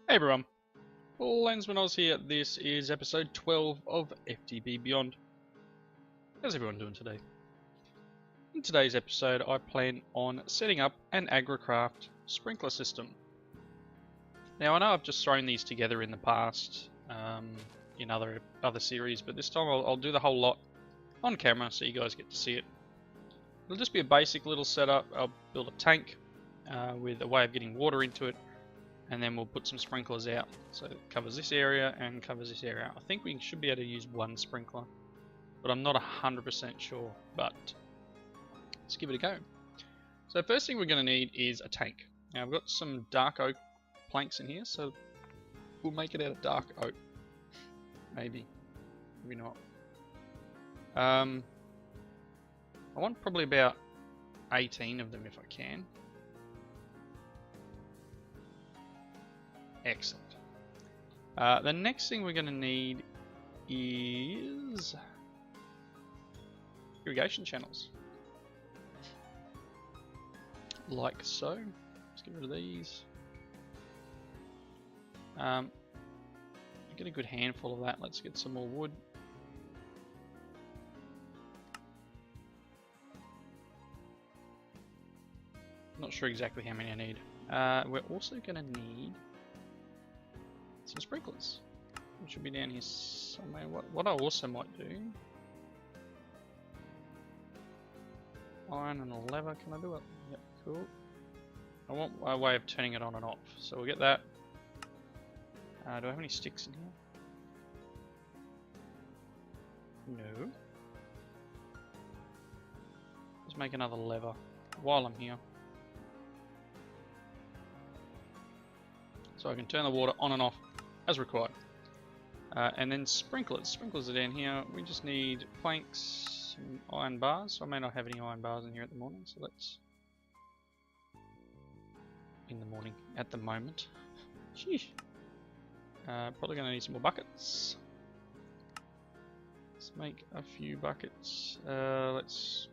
Hey everyone, Lensman Oz here. This is episode 12 of FTB Beyond. How's everyone doing today? In today's episode, I plan on setting up an agricraft sprinkler system. Now, I know I've just thrown these together in the past, in other series, but this time I'll do the whole lot on camera so you guys get to see it. It'll just be a basic little setup. I'll build a tank with a way of getting water into it, and then we'll put some sprinklers out. So it covers this area and covers this area. I think we should be able to use one sprinkler, but I'm not 100% sure, but let's give it a go. So first thing we're going to need is a tank. Now I've got some dark oak planks in here, so we'll make it out of dark oak. Maybe not. I want probably about 18 of them if I can. Excellent. The next thing we're going to need is irrigation channels. Like so. Let's get rid of these. Get a good handful of that. Let's get some more wood. Not sure exactly how many I need. We're also going to need some sprinklers, which should be down here somewhere. What I also might do, iron and a lever. Can I do it? Yep, cool. I want a way of turning it on and off, so we'll get that. Do I have any sticks in here? No. Let's make another lever while I'm here, so I can turn the water on and off as required. And then sprinklers. Sprinklers are down here. We just need planks, some iron bars. So I may not have any iron bars in here at the morning, so let's... at the moment. Sheesh. Probably going to need some more buckets. Let's make a few buckets. Let's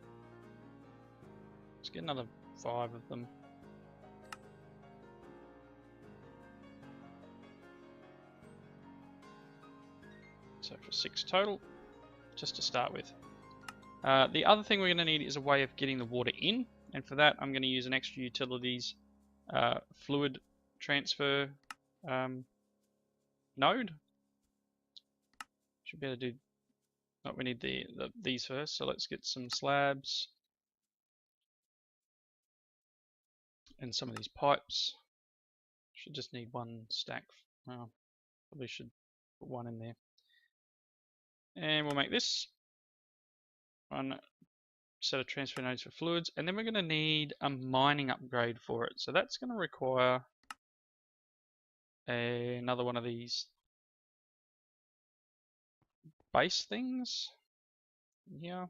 get another 5 of them. So for 6 total, just to start with. The other thing we're going to need is a way of getting the water in, and for that I'm going to use an extra utilities fluid transfer node. Should be able to do. Oh, we need these first, so let's get some slabs and some of these pipes. Should just need one stack. Well, probably should put one in there. And we'll make this one set of transfer nodes for fluids, and then we're going to need a mining upgrade for it. So that's going to require another one of these base things. Yeah, I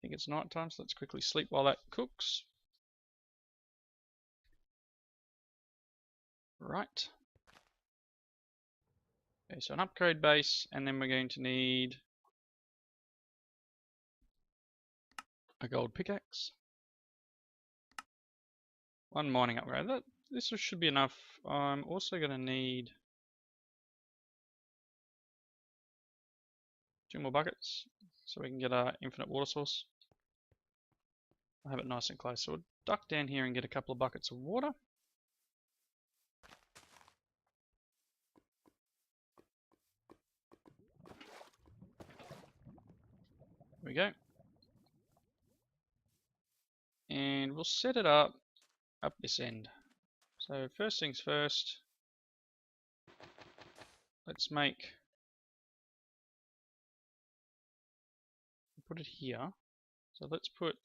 think it's night time, so let's quickly sleep while that cooks. Right. Okay, so an upgrade base, and then we're going to need a gold pickaxe, one mining upgrade. This should be enough. I'm also going to need 2 more buckets so we can get our infinite water source. I'll have it nice and close. So we'll duck down here and get a couple of buckets of water. There we go. And we'll set it up this end. So first things first, let's put it here. So let's put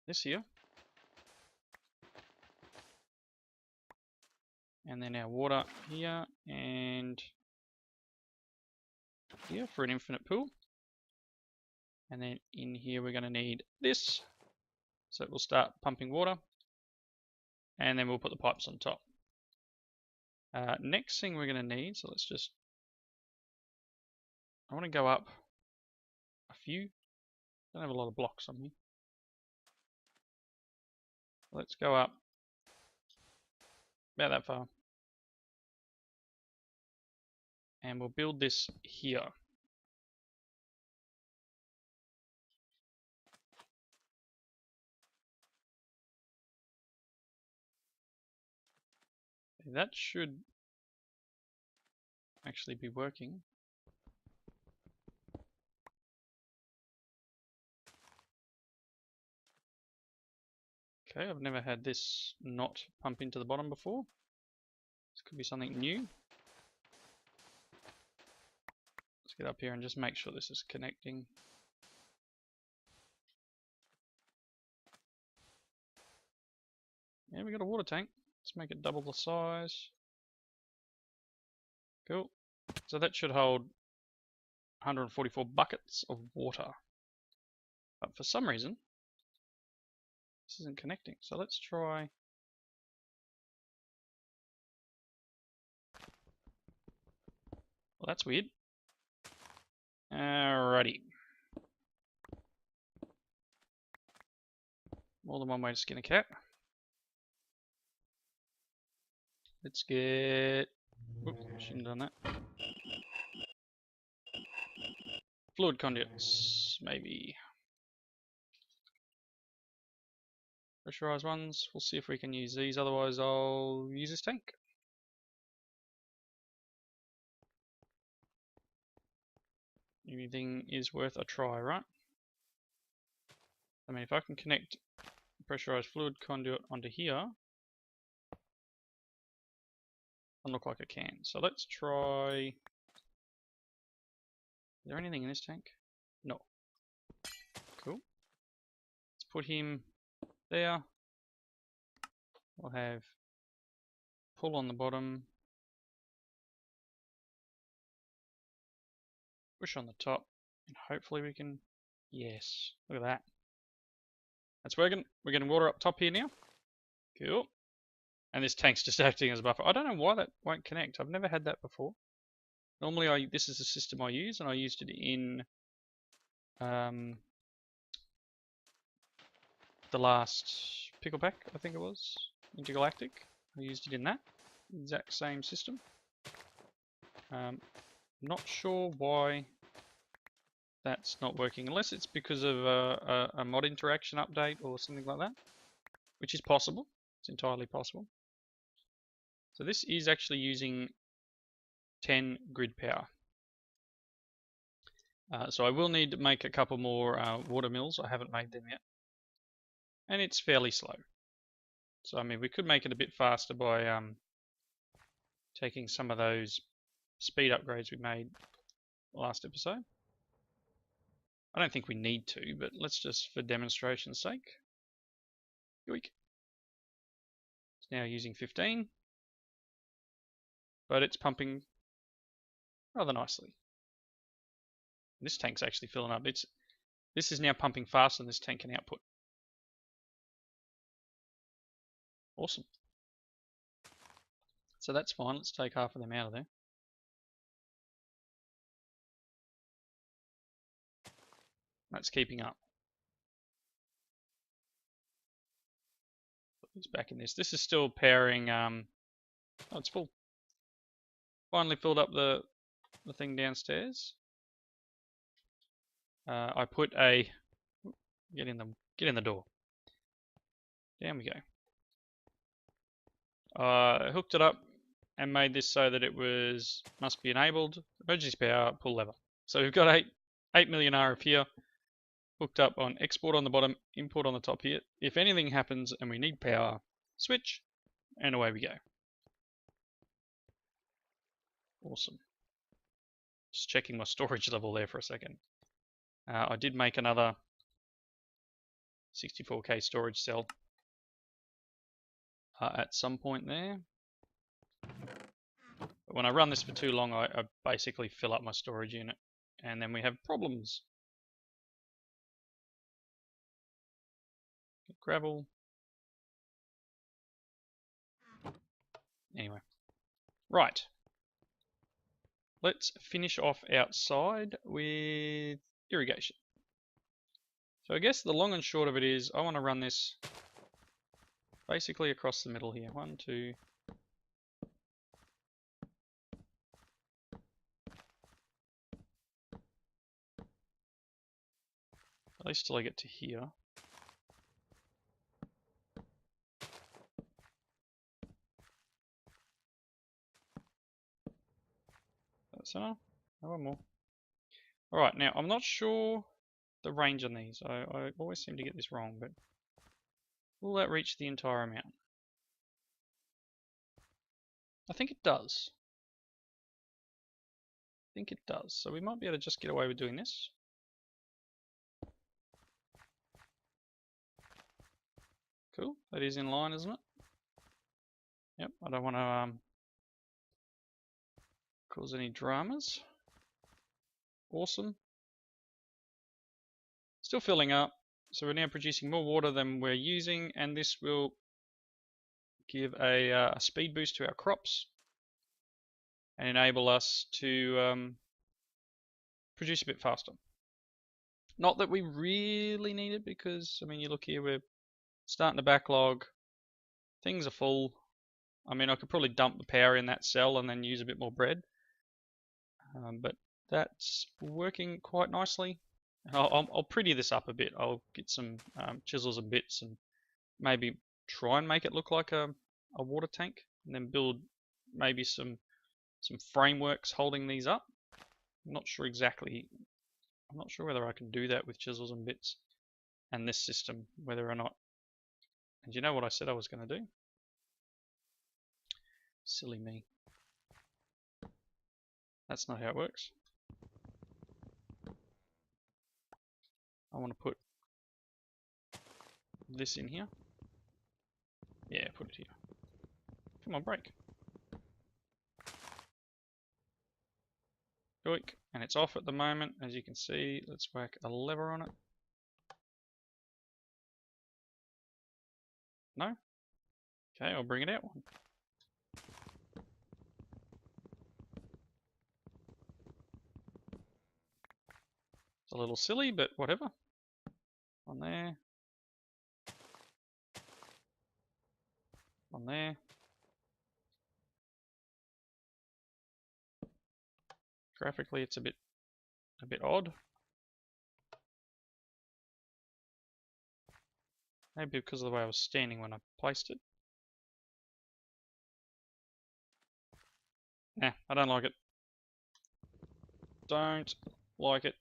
this here, and then our water here and here for an infinite pool. And then in here we're going to need this, so we'll start pumping water, and then we'll put the pipes on top. Next thing we're going to need, so let's just, I want to go up a few. Don't have a lot of blocks on me. Let's go up about that far. And we'll build this here. That should actually be working. Okay, I've never had this not pump into the bottom before. This could be something new. Let's get up here and just make sure this is connecting. Yeah, we got a water tank. Let's make it double the size. Cool. So that should hold 144 buckets of water. But for some reason, this isn't connecting. So let's try. Well, that's weird. Alrighty. More than one way to skin a cat. Let's get... Oops, shouldn't have done that. Fluid conduits, maybe. Pressurized ones. We'll see if we can use these, otherwise I'll use this tank. Anything is worth a try, right? I mean, if I can connect pressurized fluid conduit onto here, doesn't look like I can. So let's try. Is there anything in this tank? No. Cool. Let's put him there. We'll have pull on the bottom, push on the top, and hopefully we can. Yes, look at that. That's working. We're getting water up top here now. Cool. And this tank's just acting as a buffer. I don't know why that won't connect. I've never had that before. Normally, this is the system I use, and I used it in the last pickle pack, I think it was, Intergalactic. I used it in that exact same system. Not sure why that's not working, unless it's because of a mod interaction update or something like that, which is possible. It's entirely possible. So this is actually using 10 grid power. So I will need to make a couple more water mills. I haven't made them yet. And it's fairly slow. So I mean, we could make it a bit faster by taking some of those speed upgrades we made last episode. I don't think we need to, but let's just, for demonstration's sake. Yoink. It's now using 15. But it's pumping rather nicely. This tank's actually filling up. This is now pumping faster than this tank can output. Awesome. So that's fine. Let's take half of them out of there. That's keeping up. Put these back in this. This is still powering. Oh, it's full. Finally filled up the thing downstairs. I put a get in the door. Down we go. Hooked it up and made this so that it must be enabled. Emergency power, pull lever. So we've got 8 million RF here, hooked up on export on the bottom, import on the top here. If anything happens and we need power, switch, and away we go. Awesome. Just checking my storage level there for a second. I did make another 64K storage cell at some point there. But when I run this for too long, I basically fill up my storage unit, and then we have problems. Gravel. Anyway. Right. Let's finish off outside with irrigation. So I guess the long and short of it is I want to run this basically across the middle here. 1, 2, At least till I get to here. That's enough. Oh, one more. Alright, now I'm not sure the range on these. I always seem to get this wrong, but will that reach the entire amount? I think it does. I think it does. So we might be able to just get away with doing this. Cool. That is in line, isn't it? Yep. I don't want to cause any dramas. Awesome. Still filling up. So we're now producing more water than we're using, and this will give a speed boost to our crops and enable us to produce a bit faster. Not that we really need it, because I mean, you look here, we're starting to backlog. Things are full. I mean, I could probably dump the power in that cell and then use a bit more bread, but that's working quite nicely. I'll pretty this up a bit. I'll get some chisels and bits and maybe try and make it look like a water tank, and then build maybe some frameworks holding these up. I'm not sure whether I can do that with chisels and bits and this system, whether or not. And you know what I said I was going to do? Silly me. That's not how it works. I want to put this in here. Yeah, put it here. Come on, break. Yoink. And it's off at the moment, as you can see. Let's whack a lever on it. No? Okay, I'll bring it out one. It's a little silly, but whatever. On there. On there. Graphically, it's a bit odd. Maybe because of the way I was standing when I placed it. Nah, I don't like it. Don't like it.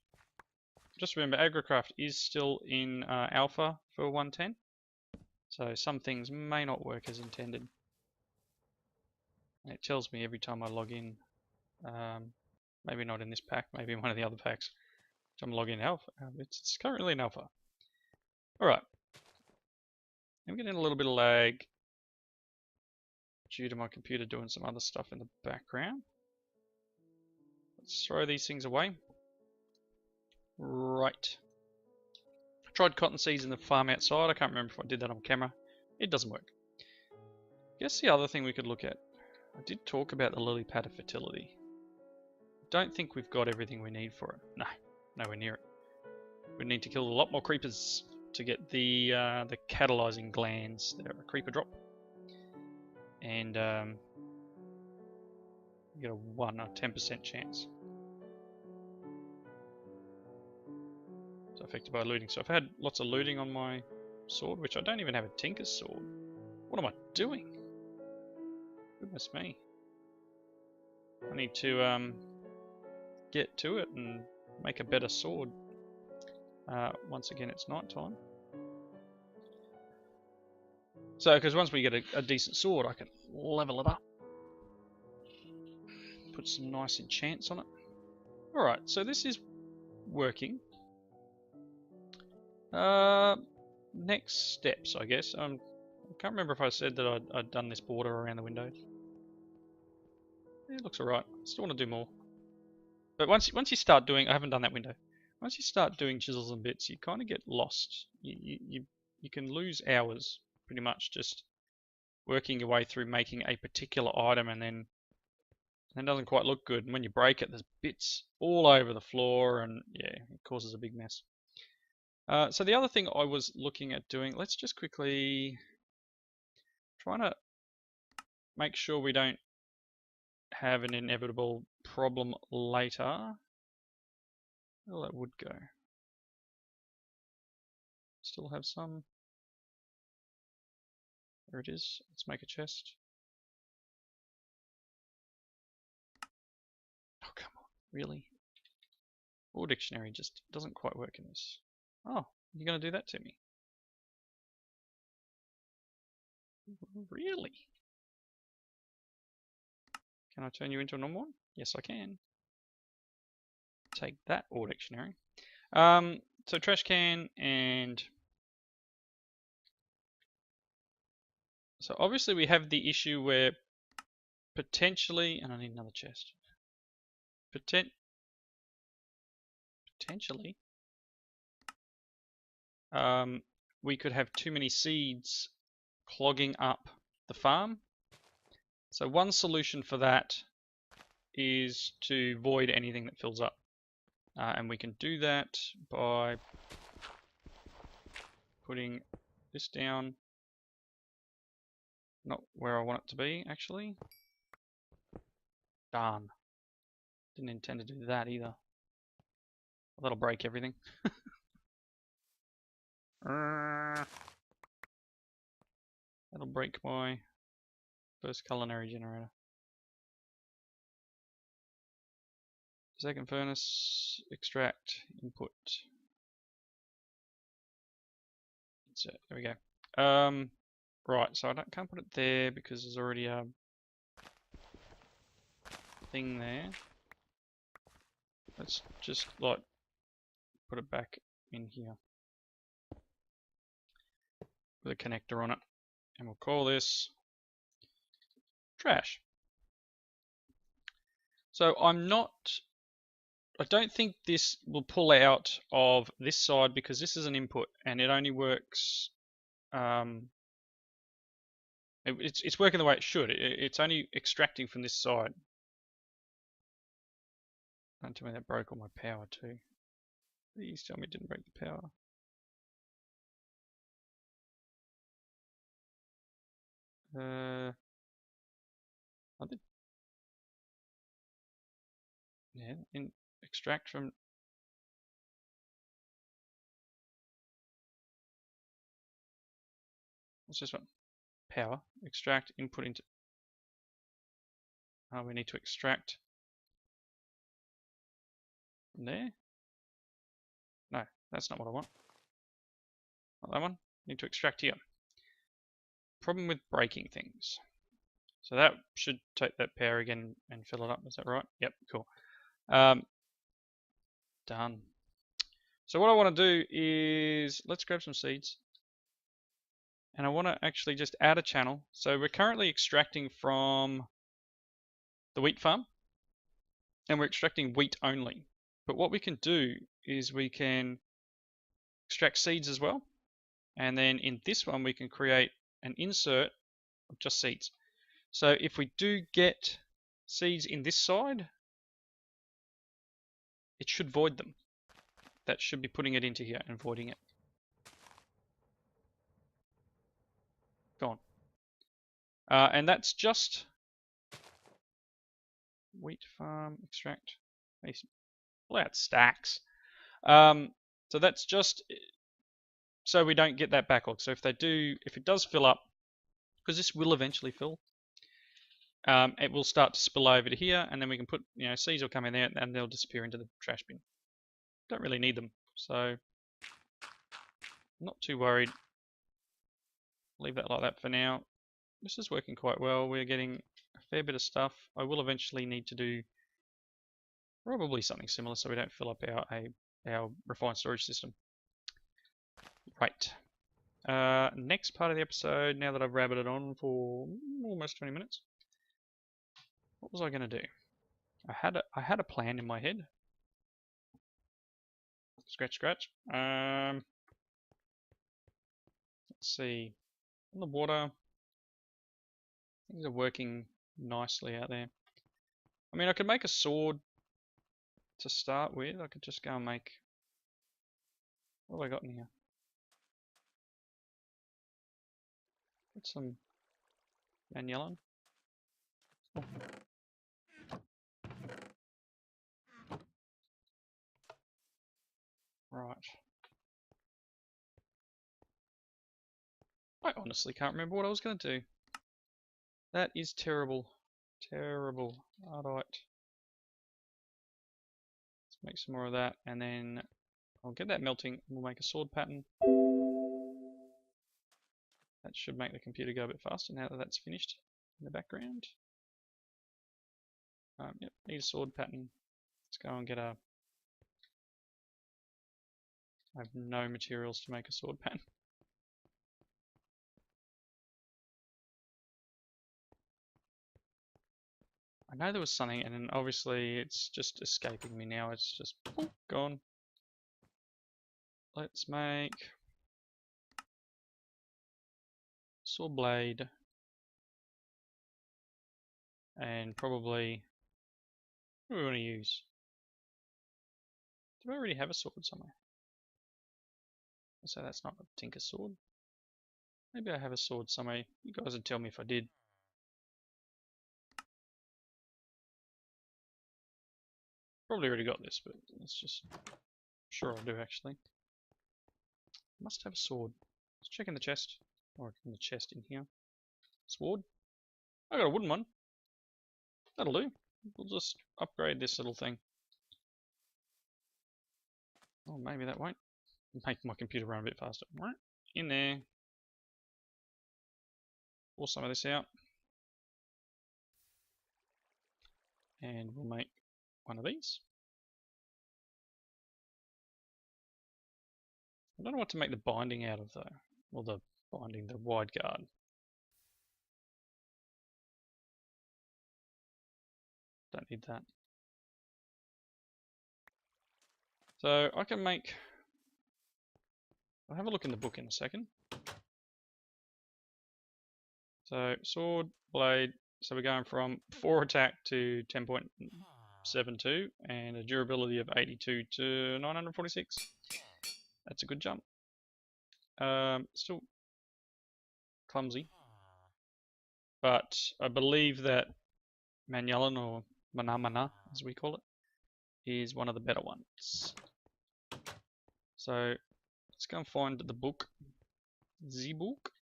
Just remember, AgriCraft is still in alpha for 110, so some things may not work as intended. And it tells me every time I log in, maybe not in this pack, maybe in one of the other packs, which I'm logging in alpha. It's currently in alpha. Alright. I'm getting a little bit of lag due to my computer doing some other stuff in the background. Let's throw these things away. Right. I tried cotton seeds in the farm outside. I can't remember if I did that on camera. It doesn't work. I guess the other thing we could look at, I did talk about the lily pad of fertility. Don't think we've got everything we need for it. No, nowhere near it. We need to kill a lot more creepers to get the catalyzing glands. They're a creeper drop. And you get a 1 or 10% chance. So affected by looting. So I've had lots of looting on my sword, which I don't even have a tinker's sword. What am I doing? Goodness me. I need to get to it and make a better sword. Once again, it's night time. So, because once we get a decent sword, I can level it up. Put some nice enchants on it. Alright, so this is working. Next steps, I guess. I can't remember if I said that I'd done this border around the windows. It looks alright. Still want to do more. But once you start doing, I haven't done that window. Once you start doing chisels and bits, you kind of get lost. You can lose hours pretty much just working your way through making a particular item, and then it doesn't quite look good. And when you break it, there's bits all over the floor, and yeah, it causes a big mess. So the other thing I was looking at doing, let's just quickly try to make sure we don't have an inevitable problem later. Where will that wood go? Still have some. There it is. Let's make a chest. Oh, come on. Really? Or dictionary just doesn't quite work in this. Oh, you're going to do that to me? Really? Can I turn you into a normal one? Yes, I can. Take that, or dictionary. So trash can and... So obviously we have the issue where potentially... And I need another chest. Potentially... we could have too many seeds clogging up the farm. So one solution for that is to void anything that fills up. And we can do that by putting this down. Not where I want it to be, actually. Darn. Didn't intend to do that either. That'll break everything. That'll break my first culinary generator. Second furnace, extract, input. That's it. There we go. Right, so can't put it there because there's already a thing there. Let's just like put it back in here with a connector on it, and we'll call this trash. So I don't think this will pull out of this side because this is an input and it only works. It's working the way it should. It's only extracting from this side. Don't tell me that broke all my power too. Please tell me it didn't break the power. I did. Yeah, extract from. What's this one? Power. Extract, input into. Oh, we need to extract from there. No, that's not what I want. Not that one. Need to extract here. Problem with breaking things. So that should take that power again and fill it up. Is that right? Yep, cool. Done. So what I want to do is, let's grab some seeds. And I want to actually just add a channel. So we're currently extracting from the wheat farm. And we're extracting wheat only. But what we can do is we can extract seeds as well. And then in this one we can create an insert of just seeds. So if we do get seeds in this side, it should void them. That should be putting it into here and voiding it. Gone. And that's just wheat farm extract. Pull out stacks. So that's just so we don't get that backlog. So if it does fill up, because this will eventually fill, it will start to spill over to here, and then we can put, seeds will come in there and they'll disappear into the trash bin. Don't really need them, so I'm not too worried. Leave that like that for now. This is working quite well. We're getting a fair bit of stuff. I will eventually need to do probably something similar so we don't fill up our refined storage system. Right. Next part of the episode, now that I've rabbited on for almost 20 minutes. What was I going to do? I had a plan in my head. Scratch. Let's see. On the water, things are working nicely out there. I mean, I could make a sword to start with. I could just go and make... What have I got in here? Got some yellow. Oh. Right. I honestly can't remember what I was going to do. That is terrible. Terrible. Alright. Let's make some more of that, and then I'll get that melting, and we'll make a sword pattern. That should make the computer go a bit faster now that that's finished in the background. Yep, need a sword pattern. Let's go and get a... I have no materials to make a sword pattern. I know there was something, and then obviously it's just escaping me now. It's just gone. Let's make saw blade, and probably what do we want to use? Do I already have a sword somewhere? So that's not a tinker sword. Maybe I have a sword somewhere. You guys would tell me if I did. Probably already got this, but let's just... Sure I do actually. Must have a sword. Let's check in the chest. Or in the chest in here. Sword. I got a wooden one. That'll do. We'll just upgrade this little thing. Oh, maybe that won't. Make my computer run a bit faster. Right, in there. Pour some of this out. And we'll make one of these. I don't know what to make the binding out of though. Or the binding, the wide guard. Don't need that. So I can make... I'll have a look in the book in a second. So sword, blade, so we're going from 4 attack to 10.72 and a durability of 82 to 946. That's a good jump. Still clumsy. But I believe that Manyalan, or Manamana as we call it, is one of the better ones. So let's go and find the book. The book.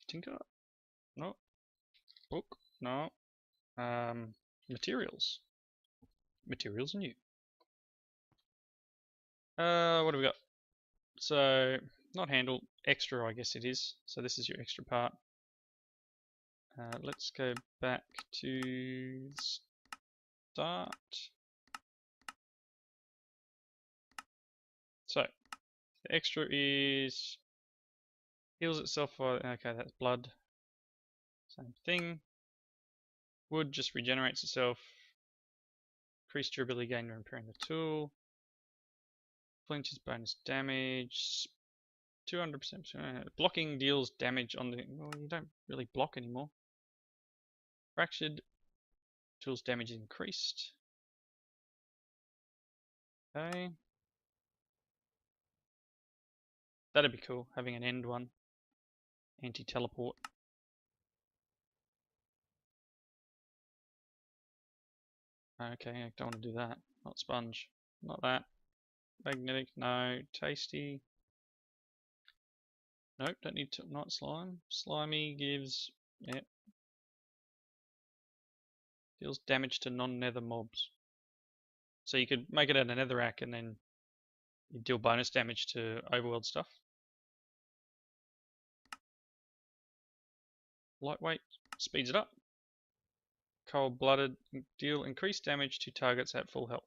Tinker? No. Book? No. Materials. Materials new. What do we got? So, not handle, extra I guess it is. So this is your extra part. Let's go back to start. So, the extra is heals itself for, okay, that's blood. Same thing. Wood just regenerates itself. Increased durability gain when repairing the tool. Flinches bonus damage. 200%. Blocking deals damage on the... Well, you don't really block anymore. Fractured. Tools damage increased. Okay. That'd be cool, having an end one. Anti-teleport. Okay, I don't want to do that. Not sponge. Not that. Magnetic, no. Tasty. Nope, don't need to. Not slime. Slimy gives. Yep. Deals damage to non-nether mobs. So you could make it at a netherrack and then you deal bonus damage to overworld stuff. Lightweight speeds it up. Cold-blooded, deal increased damage to targets at full health.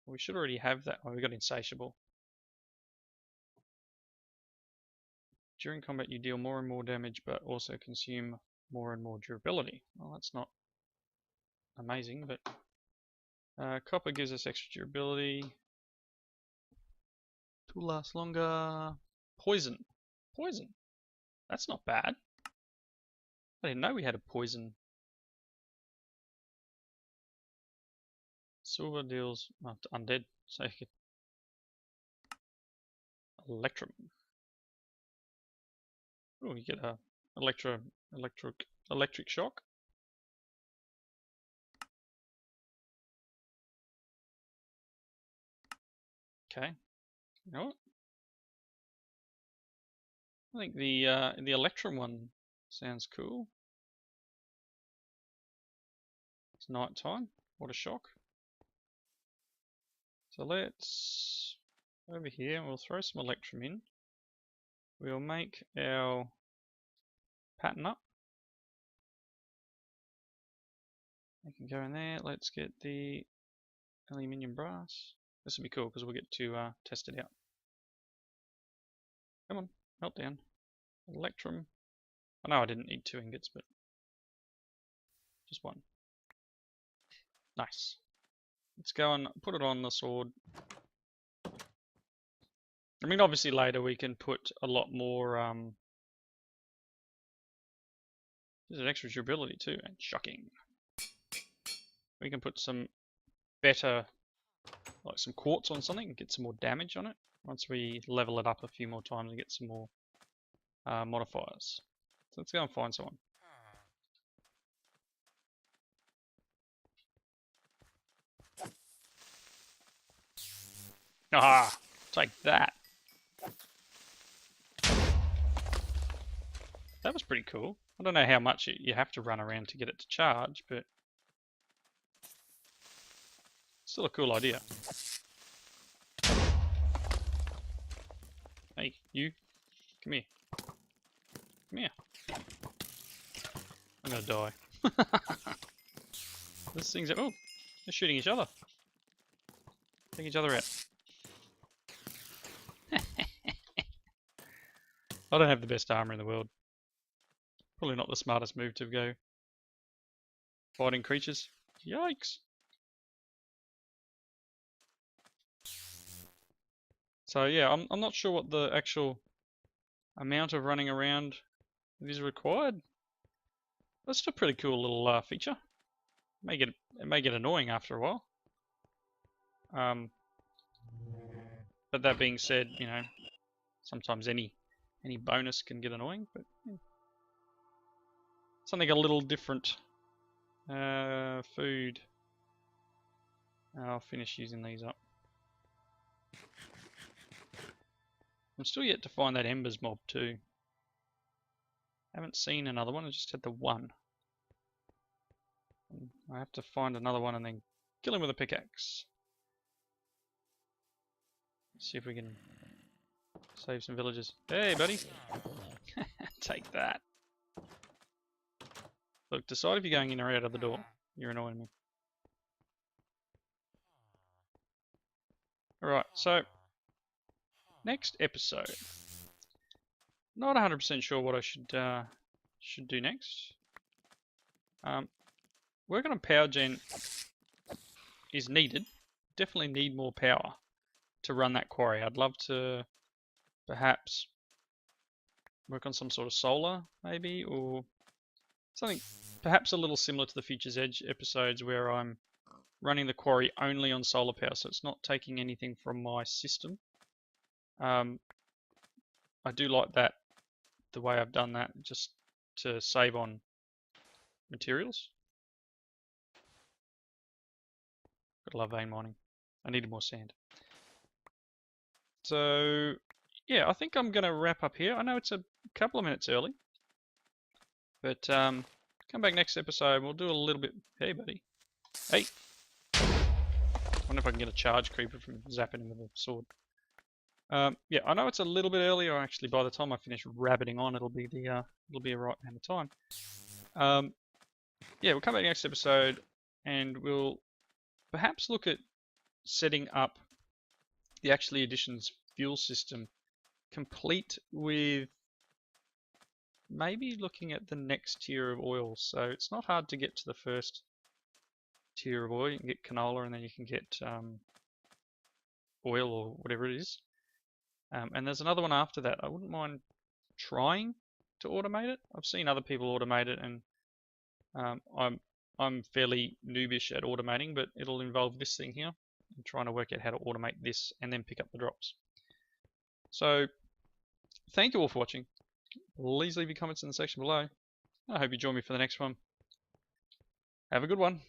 We should already have that. Oh, we got insatiable. During combat you deal more and more damage but also consume more and more durability. Well, that's not amazing, but copper gives us extra durability. To last longer. Poison. Poison. That's not bad. I didn't know we had a poison. Silver deals undead, so you could Electrum. Oh, you get a electric shock. Okay. You know what? I think the Electrum one sounds cool. It's night time. What a shock. So let's over here. We'll throw some Electrum in. We'll make our pattern up. We can go in there. Let's get the aluminium brass. This will be cool because we'll get to test it out. Come on, melt down. Electrum. I know I didn't need 2 ingots, but just 1. Nice. Let's go and put it on the sword. I mean, obviously later we can put a lot more. There's an extra durability too, and shocking. We can put some better, like some quartz on something and get some more damage on it once we level it up a few more times and get some more modifiers. So let's go and find someone. Ah, take that. That was pretty cool. I don't know how much you have to run around to get it to charge, but still a cool idea. Hey, you. Come here. Come here. I'm gonna die. This thing's... Oh! They're shooting each other. Take each other out. I don't have the best armor in the world. Probably not the smartest move to go fighting creatures. Yikes! So yeah, I'm not sure what the actual amount of running around is required. That's still a pretty cool little feature. It may get annoying after a while. But that being said, you know, sometimes any bonus can get annoying. But yeah. Something a little different. Food. I'll finish using these up. I'm still yet to find that Embers mob too. Haven't seen another one, I just had the one. I have to find another one and then kill him with a pickaxe. See if we can save some villagers. Hey buddy! Take that. Look, decide if you're going in or out of the door. You're annoying me. Alright, so next episode. Not 100% sure what I should do next. Working on power gen is needed. Definitely need more power to run that quarry. I'd love to perhaps work on some sort of solar, maybe, or something perhaps a little similar to the Future's Edge episodes where I'm running the quarry only on solar power, so it's not taking anything from my system. I do like that, the way I've done that, just to save on materials. Gotta love vein mining. I needed more sand. So, yeah, I think I'm going to wrap up here. I know it's a couple of minutes early, but come back next episode and we'll do a little bit... Hey, buddy. Hey! I wonder if I can get a charge creeper from zapping him with a sword. Yeah, I know it's a little bit early, or actually by the time I finish rabbiting on, it'll be the right amount of time. Yeah, we'll come back next episode and we'll perhaps look at setting up the Actually Editions fuel system, complete with maybe looking at the next tier of oil. So it's not hard to get to the first tier of oil. You can get canola and then you can get oil or whatever it is. And there's another one after that. I wouldn't mind trying to automate it. I've seen other people automate it, and I'm fairly noobish at automating, but it'll involve this thing here. I'm trying to work out how to automate this and then pick up the drops. So, thank you all for watching. Please leave your comments in the section below. I hope you join me for the next one. Have a good one.